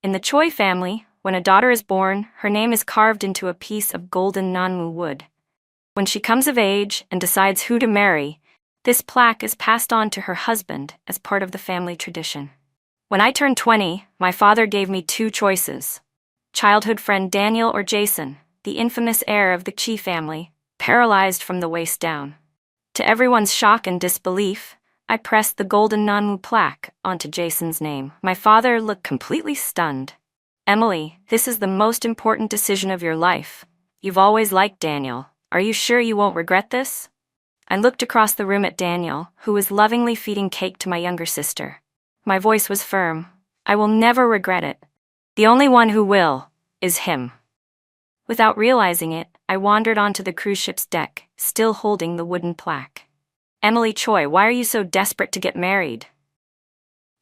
In the Choi family, when a daughter is born, her name is carved into a piece of golden nanmu wood. When she comes of age and decides who to marry, this plaque is passed on to her husband as part of the family tradition. When I turned 20, my father gave me two choices: childhood friend Daniel or Jason, the infamous heir of the Chi family, paralyzed from the waist down. To everyone's shock and disbelief, I pressed the golden nanmu plaque onto Jason's name. My father looked completely stunned. "Emily, this is the most important decision of your life. You've always liked Daniel. Are you sure you won't regret this?" I looked across the room at Daniel, who was lovingly feeding cake to my younger sister. My voice was firm. "I will never regret it. The only one who will is him." Without realizing it, I wandered onto the cruise ship's deck, still holding the wooden plaque. "Emily Choi, why are you so desperate to get married?"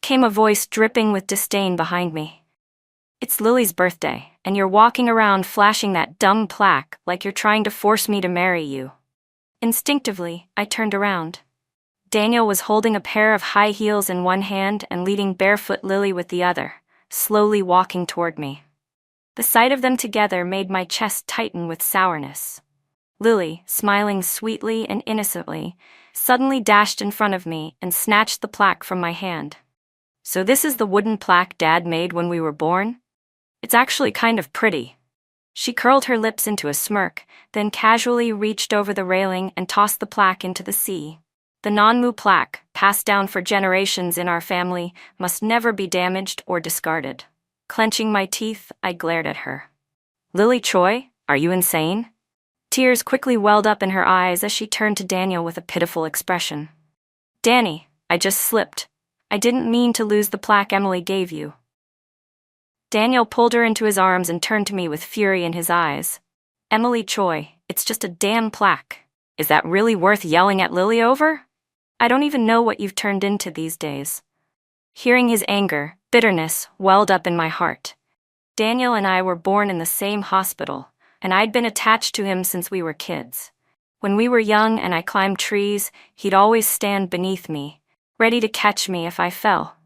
Came a voice dripping with disdain behind me. "It's Lily's birthday, and you're walking around flashing that dumb plaque like you're trying to force me to marry you." Instinctively, I turned around. Daniel was holding a pair of high heels in one hand and leading barefoot Lily with the other, slowly walking toward me. The sight of them together made my chest tighten with sourness. Lily, smiling sweetly and innocently, suddenly dashed in front of me and snatched the plaque from my hand. "So this is the wooden plaque Dad made when we were born? It's actually kind of pretty." She curled her lips into a smirk, then casually reached over the railing and tossed the plaque into the sea. "The nanmu plaque, passed down for generations in our family, must never be damaged or discarded." Clenching my teeth, I glared at her. "Lily Choi, are you insane?" Tears quickly welled up in her eyes as she turned to Daniel with a pitiful expression. "Danny, I just slipped. I didn't mean to lose the plaque Emily gave you." Daniel pulled her into his arms and turned to me with fury in his eyes. "Emily Choi, it's just a damn plaque. Is that really worth yelling at Lily over? I don't even know what you've turned into these days." Hearing his anger, bitterness welled up in my heart. Daniel and I were born in the same hospital, and I'd been attached to him since we were kids. When we were young and I climbed trees, he'd always stand beneath me, ready to catch me if I fell.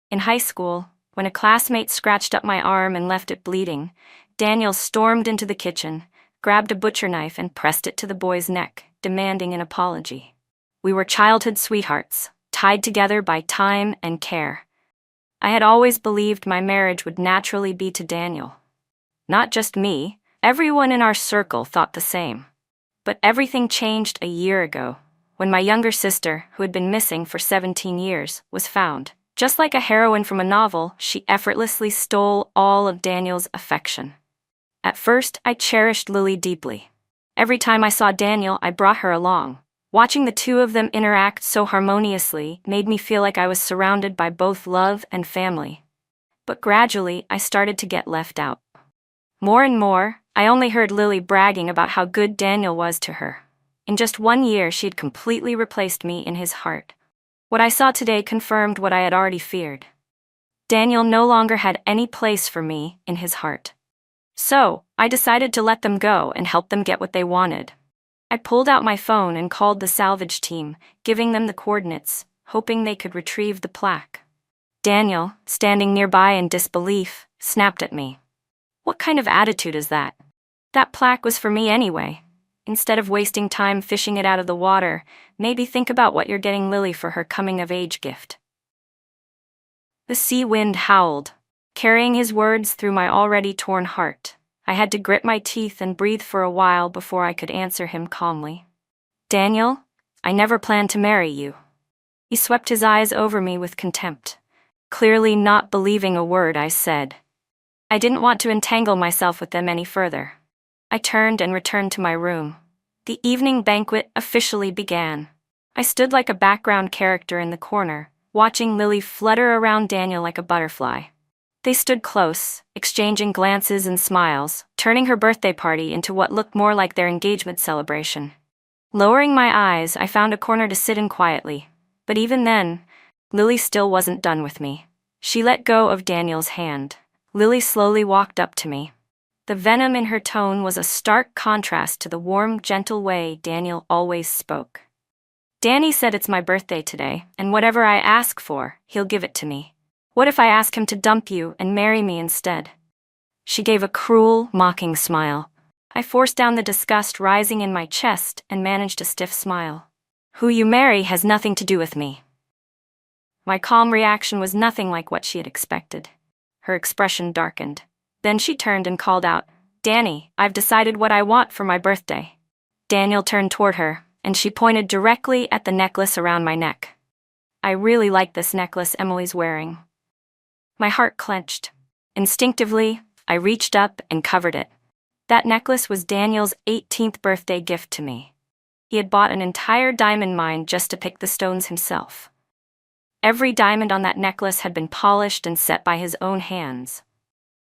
In high school, when a classmate scratched up my arm and left it bleeding, Daniel stormed into the kitchen, grabbed a butcher knife and pressed it to the boy's neck, demanding an apology. We were childhood sweethearts, tied together by time and care. I had always believed my marriage would naturally be to Daniel. Not just me, everyone in our circle thought the same. But everything changed a year ago, when my younger sister, who had been missing for 17 years, was found. Just like a heroine from a novel, she effortlessly stole all of Daniel's affection. At first, I cherished Lily deeply. Every time I saw Daniel, I brought her along. Watching the two of them interact so harmoniously made me feel like I was surrounded by both love and family. But gradually, I started to get left out. More and more, I only heard Lily bragging about how good Daniel was to her. In just 1 year, she'd completely replaced me in his heart. What I saw today confirmed what I had already feared. Daniel no longer had any place for me in his heart. So, I decided to let them go and help them get what they wanted. I pulled out my phone and called the salvage team, giving them the coordinates, hoping they could retrieve the plaque. Daniel, standing nearby in disbelief, snapped at me. "What kind of attitude is that? That plaque was for me anyway. Instead of wasting time fishing it out of the water, maybe think about what you're getting Lily for her coming-of-age gift." The sea wind howled, carrying his words through my already torn heart. I had to grit my teeth and breathe for a while before I could answer him calmly. "Daniel, I never planned to marry you." He swept his eyes over me with contempt, clearly not believing a word I said. I didn't want to entangle myself with them any further. I turned and returned to my room. The evening banquet officially began. I stood like a background character in the corner, watching Lily flutter around Daniel like a butterfly. They stood close, exchanging glances and smiles, turning her birthday party into what looked more like their engagement celebration. Lowering my eyes, I found a corner to sit in quietly. But even then, Lily still wasn't done with me. She let go of Daniel's hand. Lily slowly walked up to me. The venom in her tone was a stark contrast to the warm, gentle way Daniel always spoke. "Danny said it's my birthday today, and whatever I ask for, he'll give it to me. What if I ask him to dump you and marry me instead? She gave a cruel, mocking smile. I forced down the disgust rising in my chest and managed a stiff smile. Who you marry has nothing to do with me. My calm reaction was nothing like what she had expected. Her expression darkened. Then she turned and called out, "Danny, I've decided what I want for my birthday." Daniel turned toward her, and she pointed directly at the necklace around my neck. I really like this necklace Emily's wearing. My heart clenched. Instinctively, I reached up and covered it. That necklace was Daniel's 18th birthday gift to me. He had bought an entire diamond mine just to pick the stones himself. Every diamond on that necklace had been polished and set by his own hands.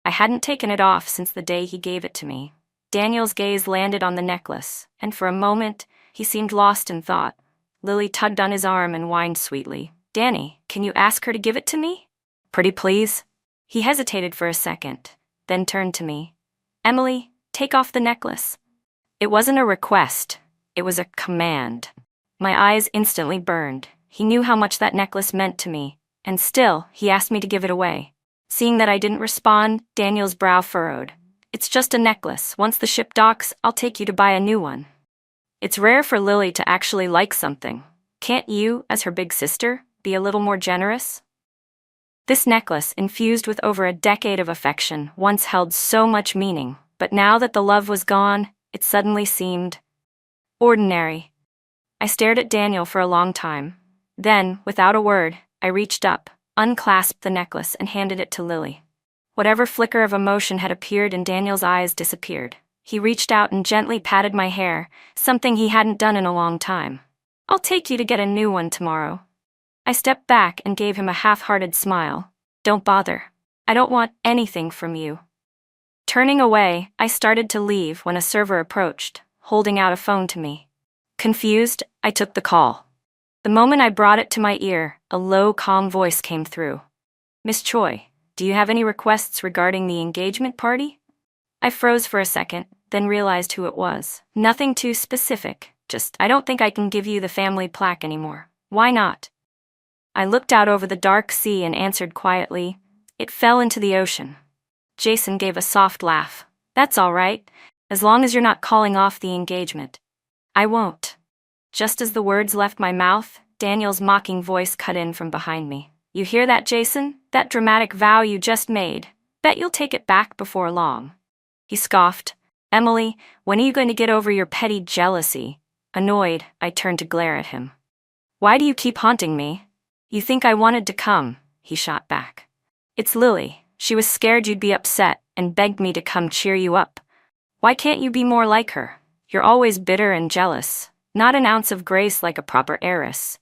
I hadn't taken it off since the day he gave it to me. Daniel's gaze landed on the necklace, and for a moment, he seemed lost in thought. Lily tugged on his arm and whined sweetly, "Danny, can you ask her to give it to me? Pretty please?" He hesitated for a second, then turned to me. "Emily, take off the necklace." It wasn't a request, it was a command. My eyes instantly burned. He knew how much that necklace meant to me, and still, he asked me to give it away. Seeing that I didn't respond, Daniel's brow furrowed. "It's just a necklace. Once the ship docks, I'll take you to buy a new one." It's rare for Lily to actually like something. Can't you, as her big sister, be a little more generous? This necklace, infused with over a decade of affection, once held so much meaning, but now that the love was gone, it suddenly seemed ordinary. I stared at Daniel for a long time. Then, without a word, I reached up, unclasped the necklace, and handed it to Lily. Whatever flicker of emotion had appeared in Daniel's eyes disappeared. He reached out and gently patted my hair, something he hadn't done in a long time. "I'll take you to get a new one tomorrow." I stepped back and gave him a half-hearted smile. "Don't bother. I don't want anything from you." Turning away, I started to leave when a server approached, holding out a phone to me. Confused, I took the call. The moment I brought it to my ear, a low, calm voice came through. "Miss Choi, do you have any requests regarding the engagement party?" I froze for a second, then realized who it was. Nothing too specific, just, "I don't think I can give you the family plaque anymore." "Why not?" I looked out over the dark sea and answered quietly, "It fell into the ocean." Jason gave a soft laugh. "That's all right, as long as you're not calling off the engagement." "I won't." Just as the words left my mouth, Daniel's mocking voice cut in from behind me. "You hear that, Jason? That dramatic vow you just made? Bet you'll take it back before long." He scoffed. "Emily, when are you going to get over your petty jealousy?" Annoyed, I turned to glare at him. "Why do you keep haunting me?" "You think I wanted to come," he shot back. "It's Lily. She was scared you'd be upset and begged me to come cheer you up. Why can't you be more like her? You're always bitter and jealous. Not an ounce of grace like a proper heiress."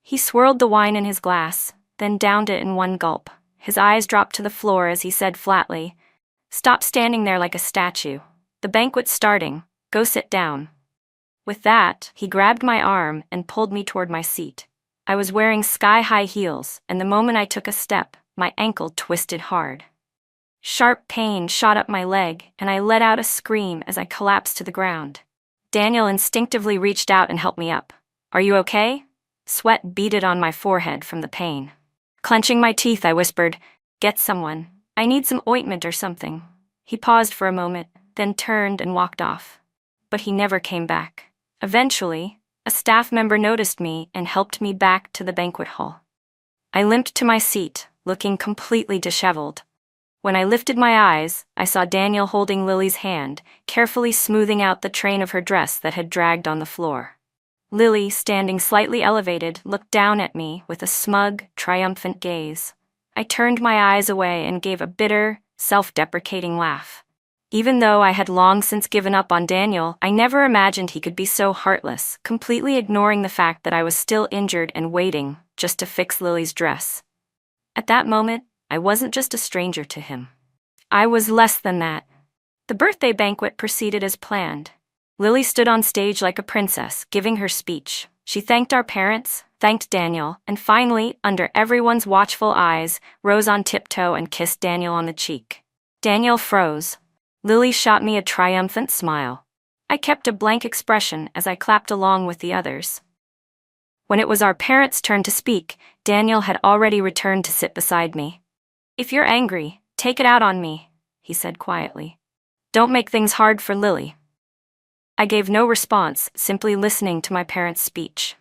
He swirled the wine in his glass, then downed it in one gulp. His eyes dropped to the floor as he said flatly, "Stop standing there like a statue. The banquet's starting. Go sit down." With that, he grabbed my arm and pulled me toward my seat. I was wearing sky-high heels, and the moment I took a step, my ankle twisted hard. Sharp pain shot up my leg, and I let out a scream as I collapsed to the ground. Daniel instinctively reached out and helped me up. "Are you okay?" Sweat beaded on my forehead from the pain. Clenching my teeth, I whispered, "Get someone. I need some ointment or something." He paused for a moment, then turned and walked off. But he never came back. Eventually, a staff member noticed me and helped me back to the banquet hall. I limped to my seat, looking completely disheveled. When I lifted my eyes, I saw Daniel holding Lily's hand, carefully smoothing out the train of her dress that had dragged on the floor. Lily, standing slightly elevated, looked down at me with a smug, triumphant gaze. I turned my eyes away and gave a bitter, self-deprecating laugh. Even though I had long since given up on Daniel, I never imagined he could be so heartless, completely ignoring the fact that I was still injured and waiting just to fix Lily's dress. At that moment, I wasn't just a stranger to him. I was less than that. The birthday banquet proceeded as planned. Lily stood on stage like a princess, giving her speech. She thanked our parents, thanked Daniel, and finally, under everyone's watchful eyes, rose on tiptoe and kissed Daniel on the cheek. Daniel froze. Lily shot me a triumphant smile. I kept a blank expression as I clapped along with the others. When it was our parents' turn to speak, Daniel had already returned to sit beside me. "If you're angry, take it out on me," he said quietly. "Don't make things hard for Lily." I gave no response, simply listening to my parents' speech.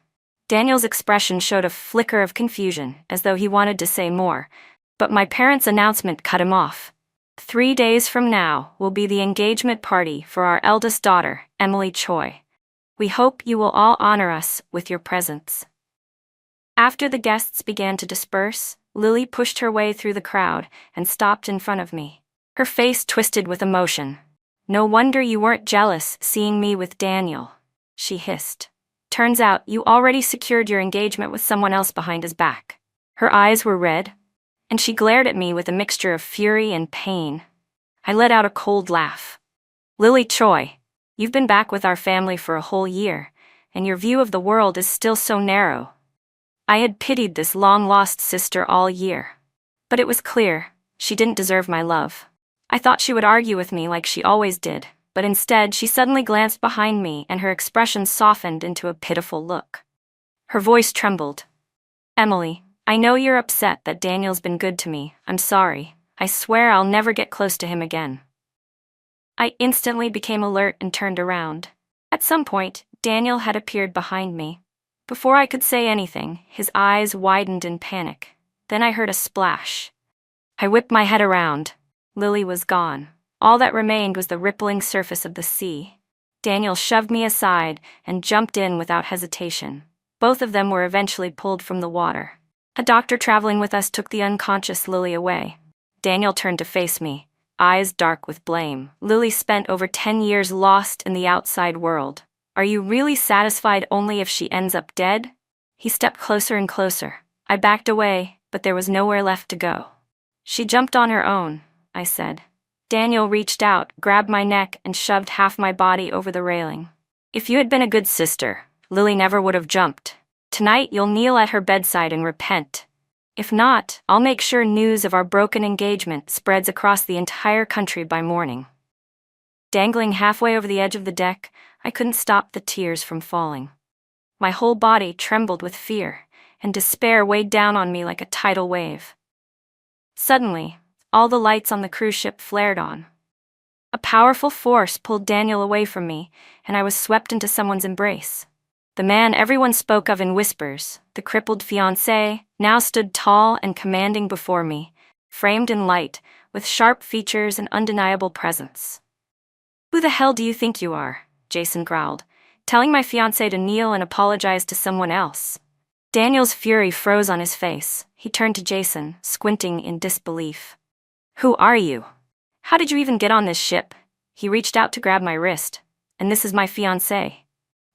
Daniel's expression showed a flicker of confusion, as though he wanted to say more, but my parents' announcement cut him off. 3 days from now will be the engagement party for our eldest daughter, Emily Choi. We hope you will all honor us with your presence. After the guests began to disperse, Lily pushed her way through the crowd and stopped in front of me. Her face twisted with emotion. "No wonder you weren't jealous seeing me with Daniel," she hissed. "Turns out you already secured your engagement with someone else behind his back." Her eyes were red, and she glared at me with a mixture of fury and pain. I let out a cold laugh. "Lily Choi, you've been back with our family for a whole year, and your view of the world is still so narrow." I had pitied this long-lost sister all year. But it was clear, she didn't deserve my love. I thought she would argue with me like she always did, but instead she suddenly glanced behind me and her expression softened into a pitiful look. Her voice trembled. "Emily, I know you're upset that Daniel's been good to me. I'm sorry. I swear I'll never get close to him again." I instantly became alert and turned around. At some point, Daniel had appeared behind me. Before I could say anything, his eyes widened in panic. Then I heard a splash. I whipped my head around. Lily was gone. All that remained was the rippling surface of the sea. Daniel shoved me aside and jumped in without hesitation. Both of them were eventually pulled from the water. A doctor traveling with us took the unconscious Lily away. Daniel turned to face me, eyes dark with blame. "Lily spent over 10 years lost in the outside world. Are you really satisfied only if she ends up dead?" He stepped closer and closer. I backed away, but there was nowhere left to go. "She jumped on her own," I said. Daniel reached out, grabbed my neck, and shoved half my body over the railing. "If you had been a good sister, Lily never would have jumped. Tonight you'll kneel at her bedside and repent. If not, I'll make sure news of our broken engagement spreads across the entire country by morning." Dangling halfway over the edge of the deck, I couldn't stop the tears from falling. My whole body trembled with fear, and despair weighed down on me like a tidal wave. Suddenly, all the lights on the cruise ship flared on. A powerful force pulled Daniel away from me, and I was swept into someone's embrace. The man everyone spoke of in whispers, the crippled fiancé, now stood tall and commanding before me, framed in light, with sharp features and undeniable presence. "Who the hell do you think you are?" Jason growled, "telling my fiancé to kneel and apologize to someone else?" Daniel's fury froze on his face. He turned to Jason, squinting in disbelief. "Who are you? How did you even get on this ship?" He reached out to grab my wrist. "And this is my fiancé."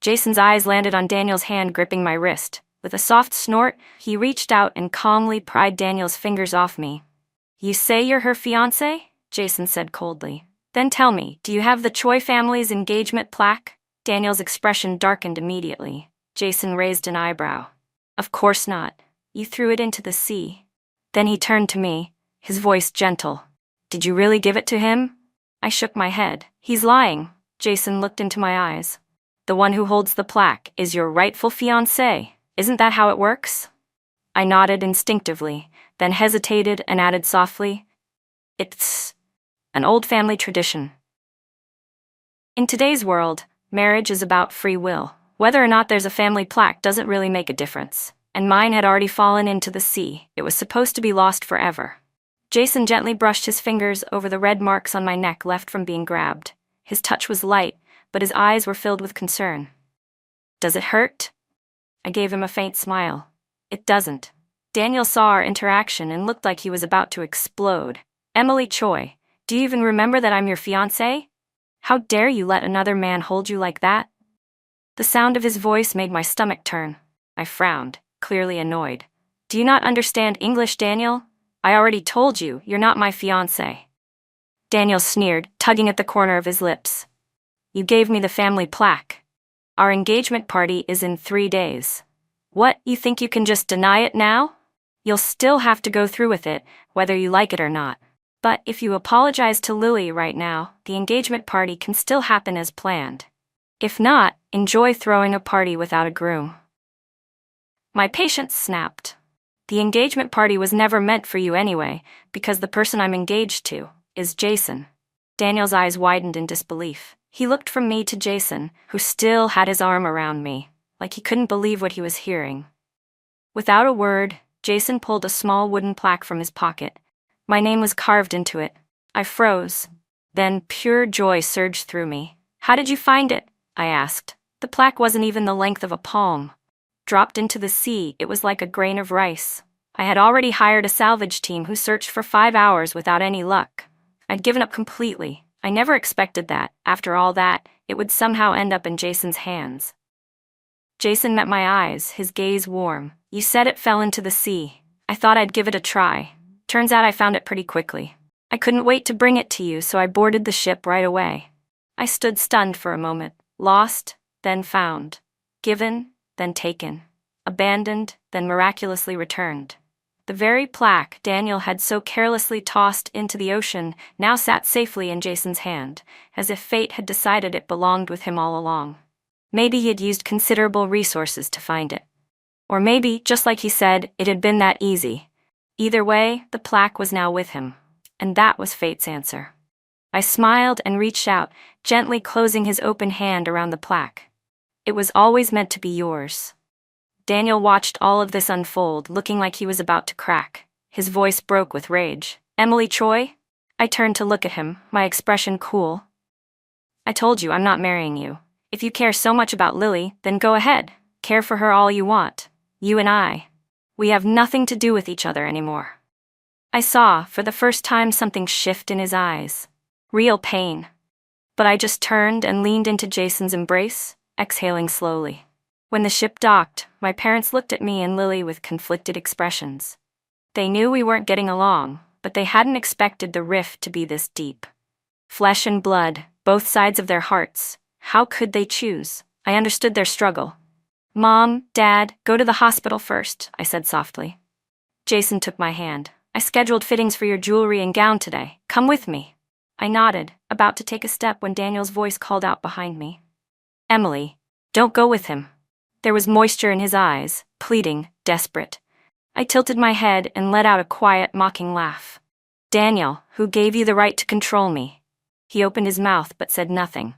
Jason's eyes landed on Daniel's hand gripping my wrist. With a soft snort, he reached out and calmly pried Daniel's fingers off me. "You say you're her fiancé?" Jason said coldly. "Then tell me, do you have the Choi family's engagement plaque?" Daniel's expression darkened immediately. Jason raised an eyebrow. "Of course not. You threw it into the sea." Then he turned to me, his voice gentle. "Did you really give it to him?" I shook my head. "He's lying." Jason looked into my eyes. "The one who holds the plaque is your rightful fiancé. Isn't that how it works?" I nodded instinctively, then hesitated and added softly, "It's an old family tradition." In today's world, marriage is about free will. Whether or not there's a family plaque doesn't really make a difference. And mine had already fallen into the sea. It was supposed to be lost forever. Jason gently brushed his fingers over the red marks on my neck left from being grabbed. His touch was light, but his eyes were filled with concern. "Does it hurt?" I gave him a faint smile. "It doesn't." Daniel saw our interaction and looked like he was about to explode. "Emily Choi, do you even remember that I'm your fiancé? How dare you let another man hold you like that?" The sound of his voice made my stomach turn. I frowned, clearly annoyed. "Do you not understand English, Daniel? I already told you, you're not my fiancé." Daniel sneered, tugging at the corner of his lips. "You gave me the family plaque. Our engagement party is in 3 days. What, you think you can just deny it now? You'll still have to go through with it, whether you like it or not. But if you apologize to Lily right now, the engagement party can still happen as planned. If not, enjoy throwing a party without a groom." My patience snapped. The engagement party was never meant for you anyway, because the person I'm engaged to is Jason. Daniel's eyes widened in disbelief. He looked from me to Jason, who still had his arm around me, like he couldn't believe what he was hearing. Without a word, Jason pulled a small wooden plaque from his pocket. My name was carved into it. I froze. Then pure joy surged through me. How did you find it? I asked. The plaque wasn't even the length of a palm. Dropped into the sea, it was like a grain of rice. I had already hired a salvage team who searched for 5 hours without any luck. I'd given up completely. I never expected that, after all that, it would somehow end up in Jason's hands. Jason met my eyes, his gaze warm. You said it fell into the sea. I thought I'd give it a try. Turns out I found it pretty quickly. I couldn't wait to bring it to you, so I boarded the ship right away. I stood stunned for a moment. Lost, then found. Given, then taken. Abandoned, then miraculously returned. The very plaque Daniel had so carelessly tossed into the ocean now sat safely in Jason's hand, as if fate had decided it belonged with him all along. Maybe he had used considerable resources to find it. Or maybe, just like he said, it had been that easy. Either way, the plaque was now with him. And that was fate's answer. I smiled and reached out, gently closing his open hand around the plaque. It was always meant to be yours. Daniel watched all of this unfold, looking like he was about to crack. His voice broke with rage. Emily Troy? I turned to look at him, my expression cool. I told you I'm not marrying you. If you care so much about Lily, then go ahead. Care for her all you want. You and I. We have nothing to do with each other anymore. I saw, for the first time, something shift in his eyes. Real pain. But I just turned and leaned into Jason's embrace, exhaling slowly. When the ship docked, my parents looked at me and Lily with conflicted expressions. They knew we weren't getting along, but they hadn't expected the rift to be this deep. Flesh and blood, both sides of their hearts. How could they choose? I understood their struggle. Mom, Dad, go to the hospital first, I said softly. Jason took my hand. I scheduled fittings for your jewelry and gown today. Come with me. I nodded, about to take a step when Daniel's voice called out behind me. Emily, don't go with him. There was moisture in his eyes, pleading, desperate. I tilted my head and let out a quiet, mocking laugh. Daniel, who gave you the right to control me? He opened his mouth but said nothing.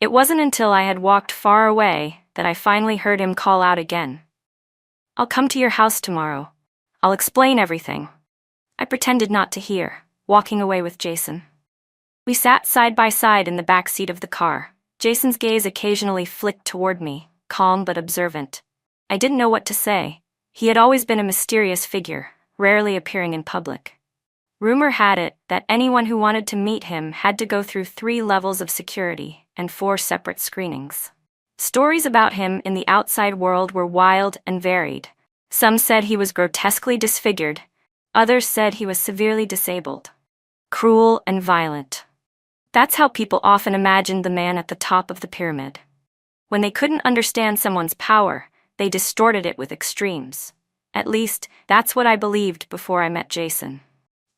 It wasn't until I had walked far away that I finally heard him call out again. I'll come to your house tomorrow. I'll explain everything. I pretended not to hear, walking away with Jason. We sat side by side in the back seat of the car. Jason's gaze occasionally flicked toward me, calm but observant. I didn't know what to say. He had always been a mysterious figure, rarely appearing in public. Rumor had it that anyone who wanted to meet him had to go through 3 levels of security and 4 separate screenings. Stories about him in the outside world were wild and varied. Some said he was grotesquely disfigured. Others said he was severely disabled. Cruel and violent. That's how people often imagined the man at the top of the pyramid. When they couldn't understand someone's power, they distorted it with extremes. At least, that's what I believed before I met Jason.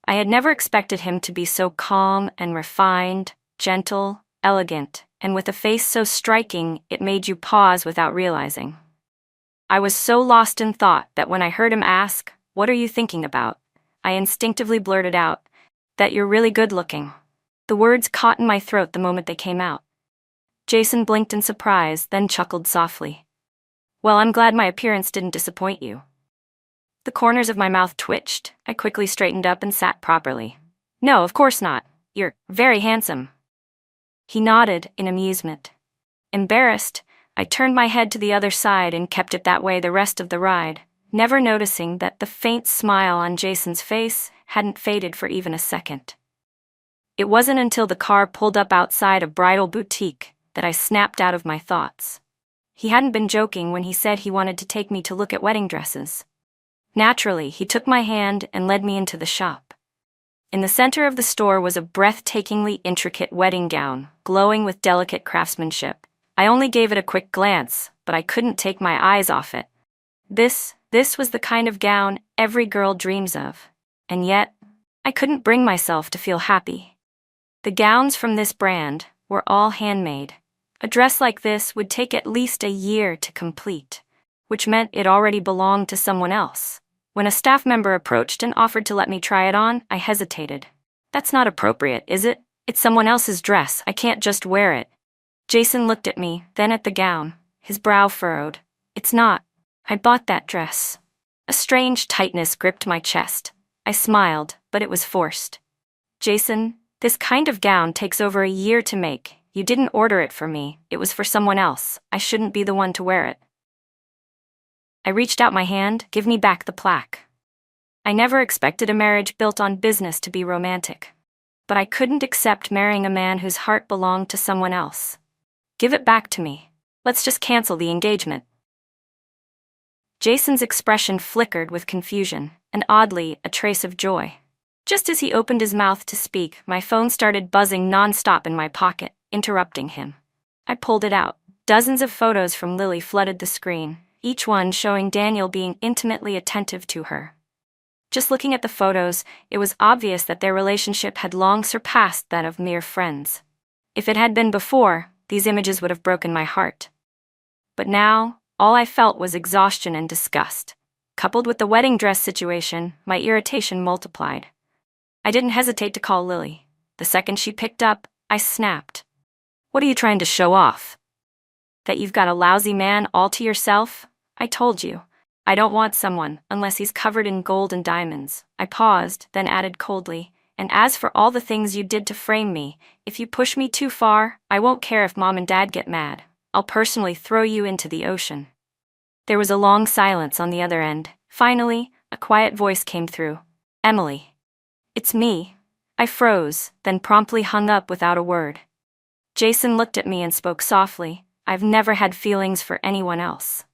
I had never expected him to be so calm and refined, gentle, elegant, and with a face so striking it made you pause without realizing. I was so lost in thought that when I heard him ask, "What are you thinking about?" I instinctively blurted out, "That you're really good looking." The words caught in my throat the moment they came out. Jason blinked in surprise, then chuckled softly. Well, I'm glad my appearance didn't disappoint you. The corners of my mouth twitched. I quickly straightened up and sat properly. No, of course not. You're very handsome. He nodded in amusement. Embarrassed, I turned my head to the other side and kept it that way the rest of the ride, never noticing that the faint smile on Jason's face hadn't faded for even a second. It wasn't until the car pulled up outside a bridal boutique that I snapped out of my thoughts. He hadn't been joking when he said he wanted to take me to look at wedding dresses. Naturally, he took my hand and led me into the shop. In the center of the store was a breathtakingly intricate wedding gown, glowing with delicate craftsmanship. I only gave it a quick glance, but I couldn't take my eyes off it. This was the kind of gown every girl dreams of. And yet, I couldn't bring myself to feel happy. The gowns from this brand were all handmade. A dress like this would take at least a year to complete. which meant it already belonged to someone else. When a staff member approached and offered to let me try it on, I hesitated. That's not appropriate, is it? It's someone else's dress, I can't just wear it. Jason looked at me, then at the gown. His brow furrowed. It's not. I bought that dress. A strange tightness gripped my chest. I smiled, but it was forced. Jason, this kind of gown takes over a year to make. You didn't order it for me, it was for someone else. I shouldn't be the one to wear it. I reached out my hand. Give me back the plaque. I never expected a marriage built on business to be romantic. But I couldn't accept marrying a man whose heart belonged to someone else. Give it back to me. Let's just cancel the engagement. Jason's expression flickered with confusion, and oddly, a trace of joy. Just as he opened his mouth to speak, my phone started buzzing non-stop in my pocket, interrupting him. I pulled it out. Dozens of photos from Lily flooded the screen, each one showing Daniel being intimately attentive to her. Just looking at the photos, it was obvious that their relationship had long surpassed that of mere friends. If it had been before, these images would have broken my heart. But now, all I felt was exhaustion and disgust. Coupled with the wedding dress situation, my irritation multiplied. I didn't hesitate to call Lily. The second she picked up, I snapped. What are you trying to show off? That you've got a lousy man all to yourself? I told you. I don't want someone, unless he's covered in gold and diamonds. I paused, then added coldly, and as for all the things you did to frame me, if you push me too far, I won't care if Mom and Dad get mad. I'll personally throw you into the ocean. There was a long silence on the other end. Finally, a quiet voice came through. Emily. It's me. I froze, then promptly hung up without a word. Jason looked at me and spoke softly. I've never had feelings for anyone else.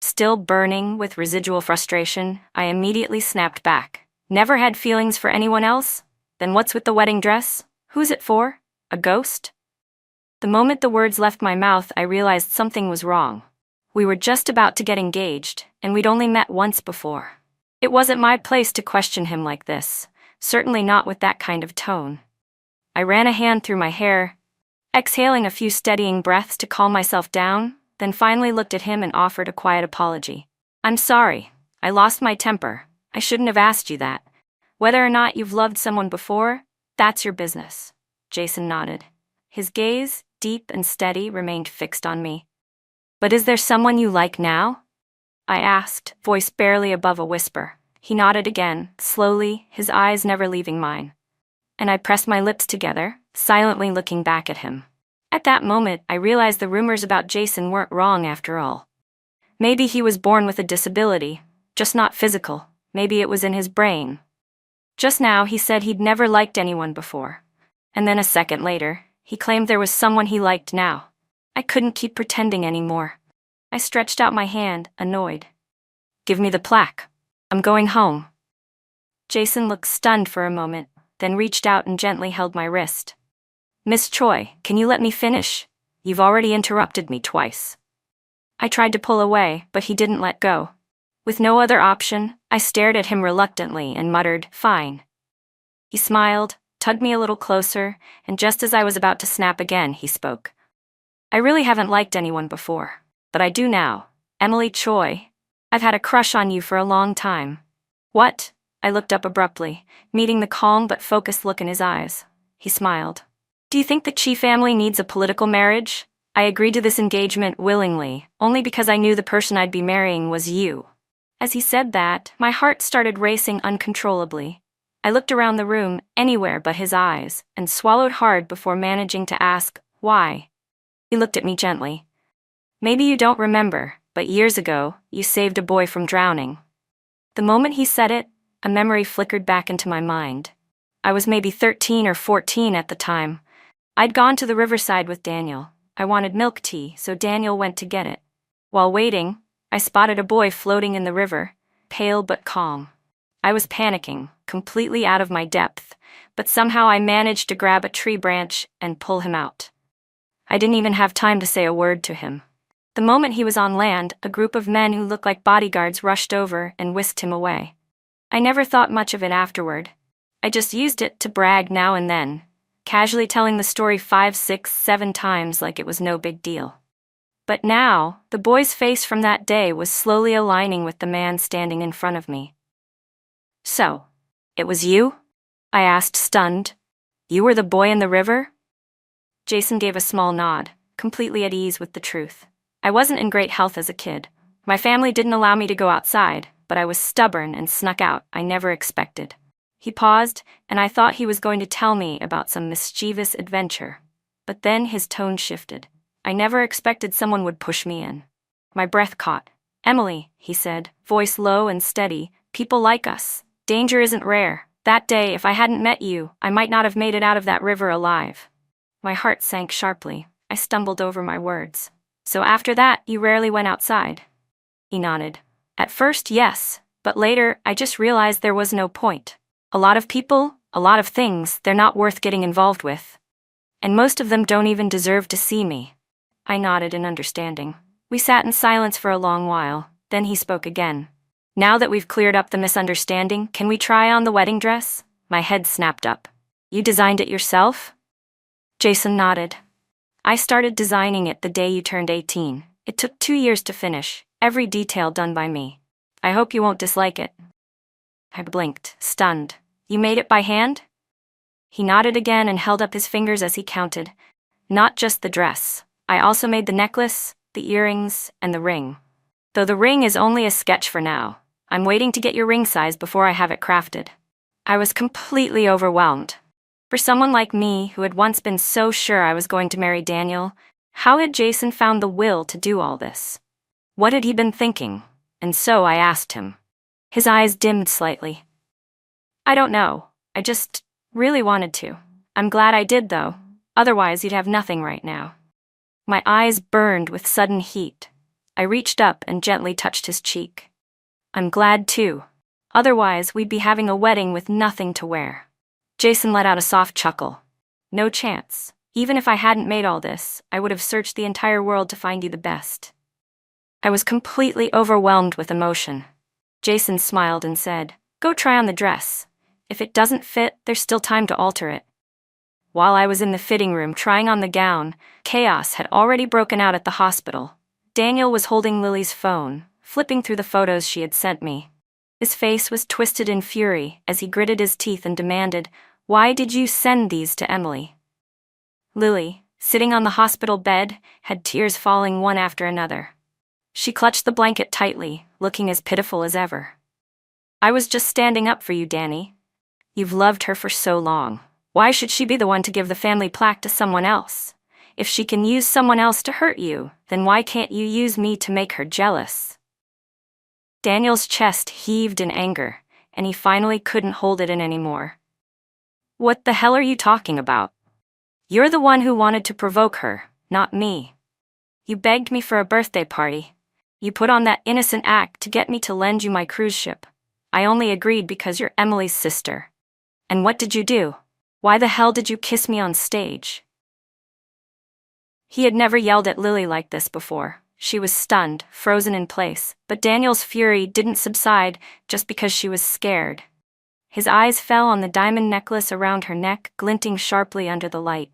Still burning with residual frustration, I immediately snapped back. Never had feelings for anyone else? Then what's with the wedding dress? Who's it for? A ghost? The moment the words left my mouth, I realized something was wrong. We were just about to get engaged, and we'd only met once before. It wasn't my place to question him like this, certainly not with that kind of tone. I ran a hand through my hair, exhaling a few steadying breaths to calm myself down, then finally looked at him and offered a quiet apology. I'm sorry. I lost my temper. I shouldn't have asked you that. Whether or not you've loved someone before, that's your business. Jason nodded. His gaze, deep and steady, remained fixed on me. But is there someone you like now? I asked, voice barely above a whisper. He nodded again, slowly, his eyes never leaving mine. And I pressed my lips together, silently looking back at him. At that moment, I realized the rumors about Jason weren't wrong after all. Maybe he was born with a disability, just not physical. Maybe it was in his brain. Just now, he said he'd never liked anyone before. And then a second later, he claimed there was someone he liked now. I couldn't keep pretending anymore. I stretched out my hand, annoyed. Give me the plaque. I'm going home. Jason looked stunned for a moment, then reached out and gently held my wrist. Miss Choi, can you let me finish? You've already interrupted me twice. I tried to pull away, but he didn't let go. With no other option, I stared at him reluctantly and muttered, fine. He smiled, tugged me a little closer, and just as I was about to snap again, he spoke. I really haven't liked anyone before, but I do now. Emily Choi. I've had a crush on you for a long time. What? I looked up abruptly, meeting the calm but focused look in his eyes. He smiled. Do you think the Chi family needs a political marriage? I agreed to this engagement willingly, only because I knew the person I'd be marrying was you. As he said that, my heart started racing uncontrollably. I looked around the room, anywhere but his eyes, and swallowed hard before managing to ask, why? He looked at me gently. Maybe you don't remember, but years ago, you saved a boy from drowning. The moment he said it, a memory flickered back into my mind. I was maybe 13 or 14 at the time. I'd gone to the riverside with Daniel. I wanted milk tea, so Daniel went to get it. While waiting, I spotted a boy floating in the river, pale but calm. I was panicking, completely out of my depth, but somehow I managed to grab a tree branch and pull him out. I didn't even have time to say a word to him. The moment he was on land, a group of men who looked like bodyguards rushed over and whisked him away. I never thought much of it afterward. I just used it to brag now and then, casually telling the story 5, 6, 7 times like it was no big deal. But now, the boy's face from that day was slowly aligning with the man standing in front of me. "So, it was you?" I asked, stunned. "You were the boy in the river?" Jason gave a small nod, completely at ease with the truth. I wasn't in great health as a kid. My family didn't allow me to go outside, but I was stubborn and snuck out. I never expected. He paused, and I thought he was going to tell me about some mischievous adventure. But then his tone shifted. I never expected someone would push me in. My breath caught. "Emily," he said, voice low and steady, "people like us. Danger isn't rare. That day, if I hadn't met you, I might not have made it out of that river alive." My heart sank sharply. I stumbled over my words. "So after that, you rarely went outside?" He nodded. "At first, yes, but later, I just realized there was no point. A lot of people, a lot of things, they're not worth getting involved with. And most of them don't even deserve to see me." I nodded in understanding. We sat in silence for a long while, then he spoke again. "Now that we've cleared up the misunderstanding, can we try on the wedding dress?" My head snapped up. "You designed it yourself?" Jason nodded. "I started designing it the day you turned 18. It took 2 years to finish, every detail done by me. I hope you won't dislike it." I blinked, stunned. "You made it by hand?" He nodded again and held up his fingers as he counted. "Not just the dress. I also made the necklace, the earrings, and the ring. Though the ring is only a sketch for now. I'm waiting to get your ring size before I have it crafted." I was completely overwhelmed. For someone like me, who had once been so sure I was going to marry Daniel, how had Jason found the will to do all this? What had he been thinking? And so I asked him. His eyes dimmed slightly. "I don't know. I just really wanted to. I'm glad I did, though. Otherwise, you'd have nothing right now." My eyes burned with sudden heat. I reached up and gently touched his cheek. "I'm glad, too. Otherwise, we'd be having a wedding with nothing to wear." Jason let out a soft chuckle. "No chance. Even if I hadn't made all this, I would have searched the entire world to find you the best." I was completely overwhelmed with emotion. Jason smiled and said, "Go try on the dress. If it doesn't fit, there's still time to alter it." While I was in the fitting room trying on the gown, chaos had already broken out at the hospital. Daniel was holding Lily's phone, flipping through the photos she had sent me. His face was twisted in fury as he gritted his teeth and demanded, "Why did you send these to Emily?" Lily, sitting on the hospital bed, had tears falling one after another. She clutched the blanket tightly, looking as pitiful as ever. "I was just standing up for you, Danny. You've loved her for so long. Why should she be the one to give the family plaque to someone else? If she can use someone else to hurt you, then why can't you use me to make her jealous?" Daniel's chest heaved in anger, and he finally couldn't hold it in anymore. "What the hell are you talking about? You're the one who wanted to provoke her, not me. You begged me for a birthday party. You put on that innocent act to get me to lend you my cruise ship. I only agreed because you're Emily's sister. And what did you do? Why the hell did you kiss me on stage?" He had never yelled at Lily like this before. She was stunned, frozen in place, but Daniel's fury didn't subside just because she was scared. His eyes fell on the diamond necklace around her neck, glinting sharply under the light.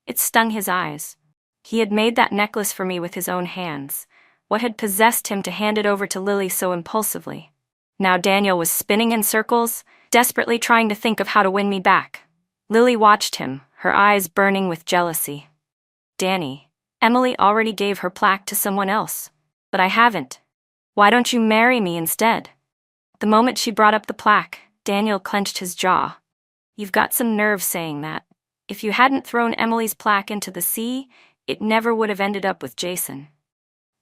It stung his eyes. He had made that necklace for me with his own hands. What had possessed him to hand it over to Lily so impulsively? Now Daniel was spinning in circles, desperately trying to think of how to win me back. Lily watched him, her eyes burning with jealousy. "Danny, Emily already gave her plaque to someone else, but I haven't. Why don't you marry me instead?" The moment she brought up the plaque, Daniel clenched his jaw. "You've got some nerve saying that. If you hadn't thrown Emily's plaque into the sea, it never would have ended up with Jason."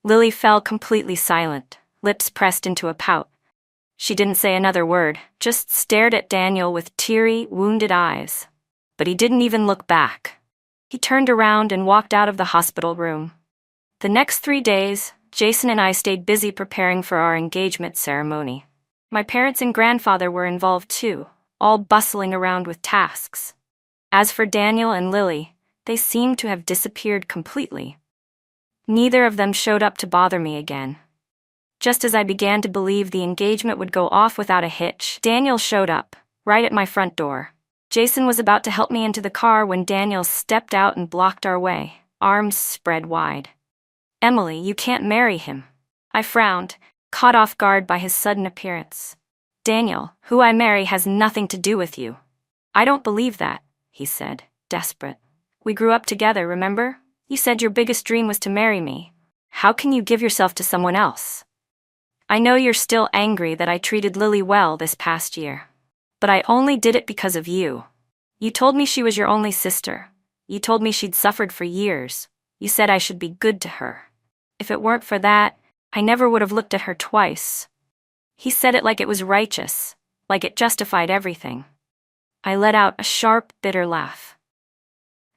Lily fell completely silent, lips pressed into a pout. She didn't say another word, just stared at Daniel with teary, wounded eyes. But he didn't even look back. He turned around and walked out of the hospital room. The next 3 days, Jason and I stayed busy preparing for our engagement ceremony. My parents and grandfather were involved too, all bustling around with tasks. As for Daniel and Lily, they seemed to have disappeared completely. Neither of them showed up to bother me again. Just as I began to believe the engagement would go off without a hitch, Daniel showed up, right at my front door. Jason was about to help me into the car when Daniel stepped out and blocked our way, arms spread wide. Emily, you can't marry him. I frowned, caught off guard by his sudden appearance. Daniel, who I marry has nothing to do with you. I don't believe that, he said, desperate. We grew up together, remember? You said your biggest dream was to marry me. How can you give yourself to someone else? I know you're still angry that I treated Lily well this past year. But I only did it because of you. You told me she was your only sister. You told me she'd suffered for years. You said I should be good to her. If it weren't for that, I never would have looked at her twice. He said it like it was righteous, like it justified everything. I let out a sharp, bitter laugh.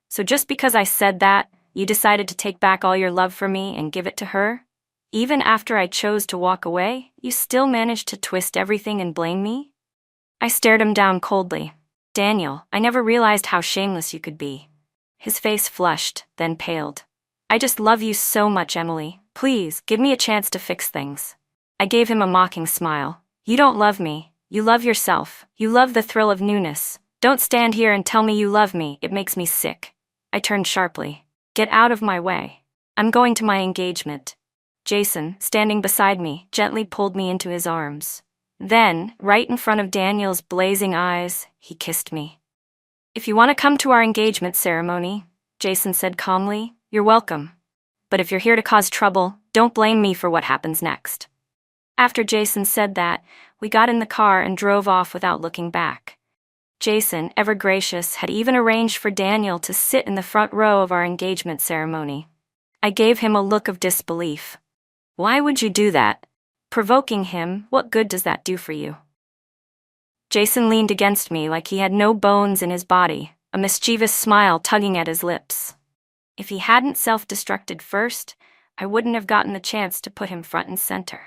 So just because I said that, you decided to take back all your love for me and give it to her? Even after I chose to walk away, you still managed to twist everything and blame me? I stared him down coldly. Daniel, I never realized how shameless you could be. His face flushed, then paled. I just love you so much, Emily. Please, give me a chance to fix things. I gave him a mocking smile. You don't love me. You love yourself. You love the thrill of newness. Don't stand here and tell me you love me. It makes me sick. I turned sharply. Get out of my way. I'm going to my engagement. Jason, standing beside me, gently pulled me into his arms. Then, right in front of Daniel's blazing eyes, he kissed me. If you want to come to our engagement ceremony, Jason said calmly, you're welcome. But if you're here to cause trouble, don't blame me for what happens next. After Jason said that, we got in the car and drove off without looking back. Jason, ever gracious, had even arranged for Daniel to sit in the front row of our engagement ceremony. I gave him a look of disbelief. Why would you do that? Provoking him, what good does that do for you? Jason leaned against me like he had no bones in his body, a mischievous smile tugging at his lips. If he hadn't self-destructed first, I wouldn't have gotten the chance to put him front and center.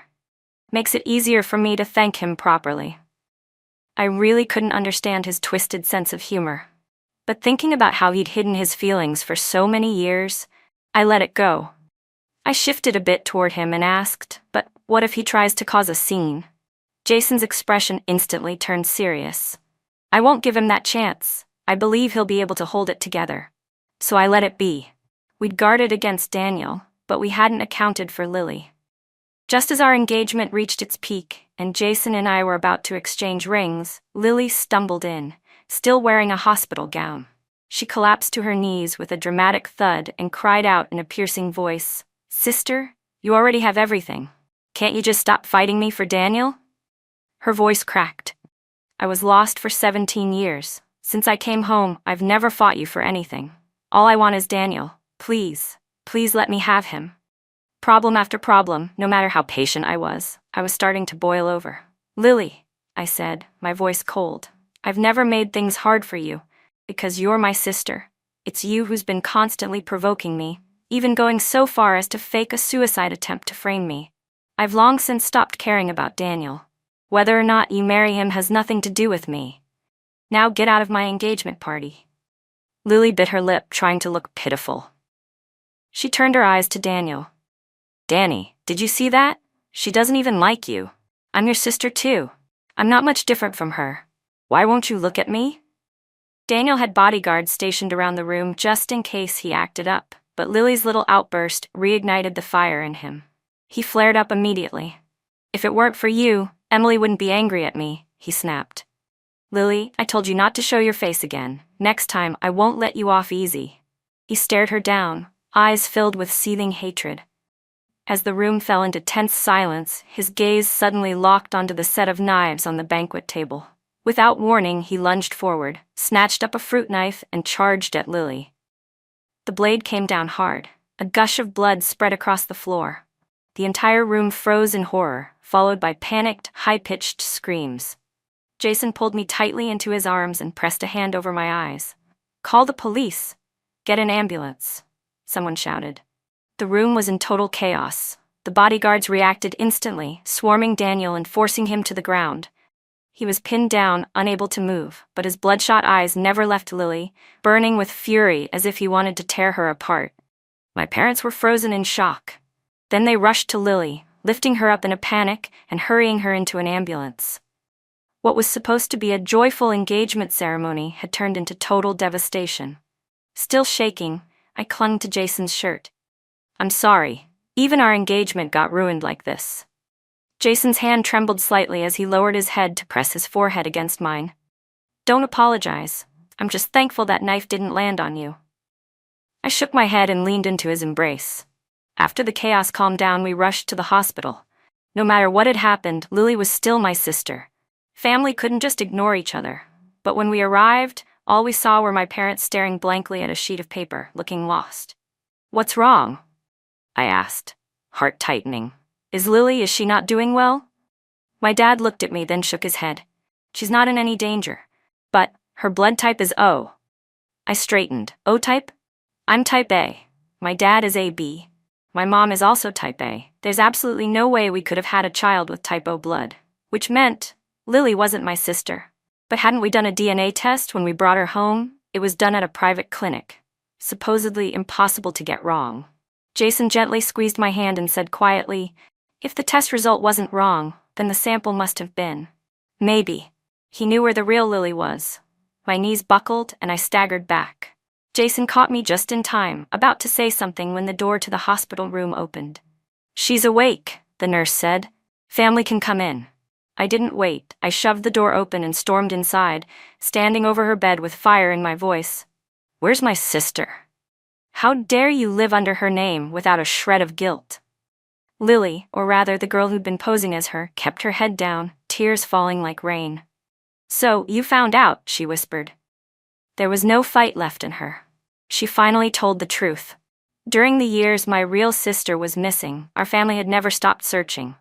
Makes it easier for me to thank him properly. I really couldn't understand his twisted sense of humor. But thinking about how he'd hidden his feelings for so many years, I let it go. I shifted a bit toward him and asked, but what if he tries to cause a scene? Jason's expression instantly turned serious. I won't give him that chance. I believe he'll be able to hold it together. So I let it be. We'd guarded against Daniel, but we hadn't accounted for Lily. Just as our engagement reached its peak, and Jason and I were about to exchange rings, Lily stumbled in, still wearing a hospital gown. She collapsed to her knees with a dramatic thud and cried out in a piercing voice, Sister, you already have everything. Can't you just stop fighting me for Daniel? Her voice cracked. I was lost for 17 years. Since I came home, I've never fought you for anything. All I want is Daniel. Please, please let me have him. Problem after problem, no matter how patient I was starting to boil over. Lily, I said, my voice cold. I've never made things hard for you, because you're my sister. It's you who's been constantly provoking me, even going so far as to fake a suicide attempt to frame me. I've long since stopped caring about Daniel. Whether or not you marry him has nothing to do with me. Now get out of my engagement party. Lily bit her lip, trying to look pitiful. She turned her eyes to Daniel. Danny, did you see that? She doesn't even like you. I'm your sister too. I'm not much different from her. Why won't you look at me? Daniel had bodyguards stationed around the room just in case he acted up, but Lily's little outburst reignited the fire in him. He flared up immediately. If it weren't for you, Emily wouldn't be angry at me, he snapped. Lily, I told you not to show your face again. Next time, I won't let you off easy. He stared her down, eyes filled with seething hatred. As the room fell into tense silence, his gaze suddenly locked onto the set of knives on the banquet table. Without warning, he lunged forward, snatched up a fruit knife, and charged at Lily. The blade came down hard. A gush of blood spread across the floor. The entire room froze in horror, followed by panicked, high-pitched screams. Jason pulled me tightly into his arms and pressed a hand over my eyes. Call the police. Get an ambulance, someone shouted. The room was in total chaos. The bodyguards reacted instantly, swarming Daniel and forcing him to the ground. He was pinned down, unable to move, but his bloodshot eyes never left Lily, burning with fury as if he wanted to tear her apart. My parents were frozen in shock. Then they rushed to Lily, lifting her up in a panic and hurrying her into an ambulance. What was supposed to be a joyful engagement ceremony had turned into total devastation. Still shaking, I clung to Jason's shirt. I'm sorry, Even our engagement got ruined like this. Jason's hand trembled slightly as he lowered his head to press his forehead against mine. Don't apologize. I'm just thankful that knife didn't land on you. I shook my head and leaned into his embrace. After the chaos calmed down, we rushed to the hospital. No matter what had happened, Lily was still my sister. Family couldn't just ignore each other. But when we arrived, all we saw were my parents staring blankly at a sheet of paper, looking lost. What's wrong? I asked, heart tightening. Is she not doing well? My dad looked at me, then shook his head. She's not in any danger. But her blood type is O. I straightened. O type? I'm type A. My dad is AB. My mom is also type A. There's absolutely no way we could have had a child with type O blood. Which meant Lily wasn't my sister. But hadn't we done a DNA test when we brought her home? It was done at a private clinic. Supposedly impossible to get wrong. Jason gently squeezed my hand and said quietly, if the test result wasn't wrong, then the sample must have been. Maybe. He knew where the real Lily was. My knees buckled and I staggered back. Jason caught me just in time, about to say something when the door to the hospital room opened. She's awake, the nurse said. Family can come in. I didn't wait. I shoved the door open and stormed inside, standing over her bed with fire in my voice. Where's my sister? How dare you live under her name without a shred of guilt? Lily, or rather the girl who'd been posing as her, kept her head down, tears falling like rain. So, you found out, she whispered. There was no fight left in her. She finally told the truth. During the years my real sister was missing, our family had never stopped searching.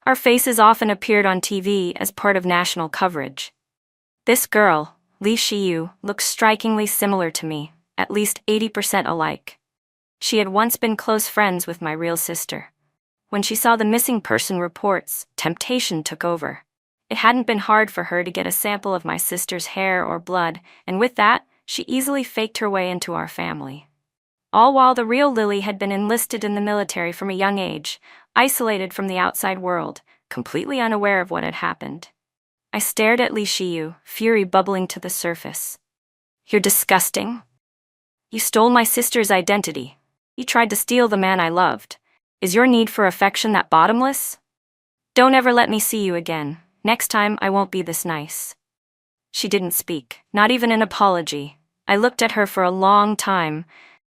Our faces often appeared on TV as part of national coverage. This girl, Liesstory, looks strikingly similar to me, at least 80% alike. She had once been close friends with my real sister. When she saw the missing person reports, temptation took over. It hadn't been hard for her to get a sample of my sister's hair or blood, and with that, she easily faked her way into our family. All while the real Lily had been enlisted in the military from a young age, isolated from the outside world, completely unaware of what had happened. I stared at Liesstory, fury bubbling to the surface. You're disgusting. You stole my sister's identity. You tried to steal the man I loved. Is your need for affection that bottomless? Don't ever let me see you again. Next time, I won't be this nice. She didn't speak, not even an apology. I looked at her for a long time,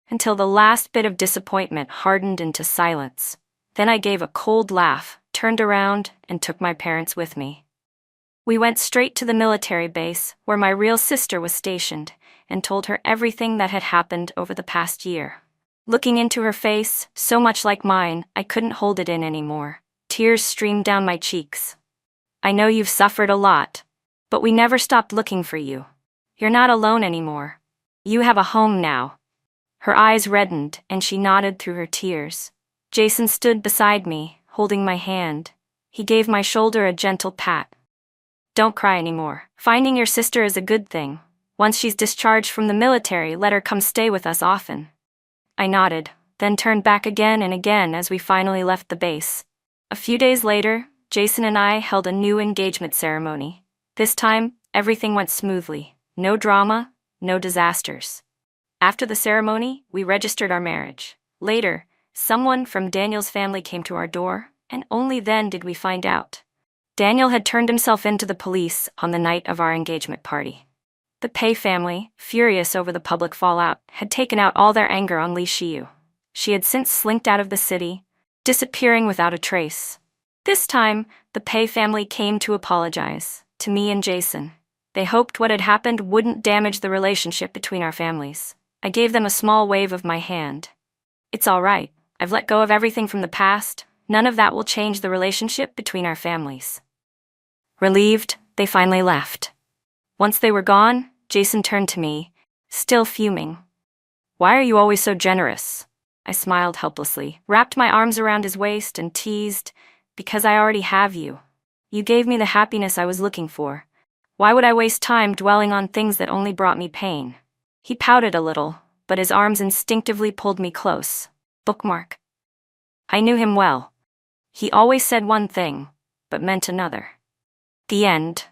until the last bit of disappointment hardened into silence. Then I gave a cold laugh, turned around, and took my parents with me. We went straight to the military base, where my real sister was stationed, and told her everything that had happened over the past year. Looking into her face, so much like mine, I couldn't hold it in anymore. Tears streamed down my cheeks. I know you've suffered a lot, but we never stopped looking for you. You're not alone anymore. You have a home now. Her eyes reddened, and she nodded through her tears. Jason stood beside me, holding my hand. He gave my shoulder a gentle pat. Don't cry anymore. Finding your sister is a good thing. Once she's discharged from the military, let her come stay with us often. I nodded, then turned back again and again as we finally left the base. A few days later, Jason and I held a new engagement ceremony. This time, everything went smoothly. No drama, no disasters. After the ceremony, we registered our marriage. Later, someone from Daniel's family came to our door, and only then did we find out. Daniel had turned himself in to the police on the night of our engagement party. The Pei family, furious over the public fallout, had taken out all their anger on Liesstory. She had since slinked out of the city, disappearing without a trace. This time, the Pei family came to apologize, to me and Jason. They hoped what had happened wouldn't damage the relationship between our families. I gave them a small wave of my hand. It's all right. I've let go of everything from the past. None of that will change the relationship between our families. Relieved, they finally left. Once they were gone, Jason turned to me, still fuming. Why are you always so generous? I smiled helplessly, wrapped my arms around his waist and teased, because I already have you. You gave me the happiness I was looking for. Why would I waste time dwelling on things that only brought me pain? He pouted a little, but his arms instinctively pulled me close. Bookmark. I knew him well. He always said one thing, but meant another. The end.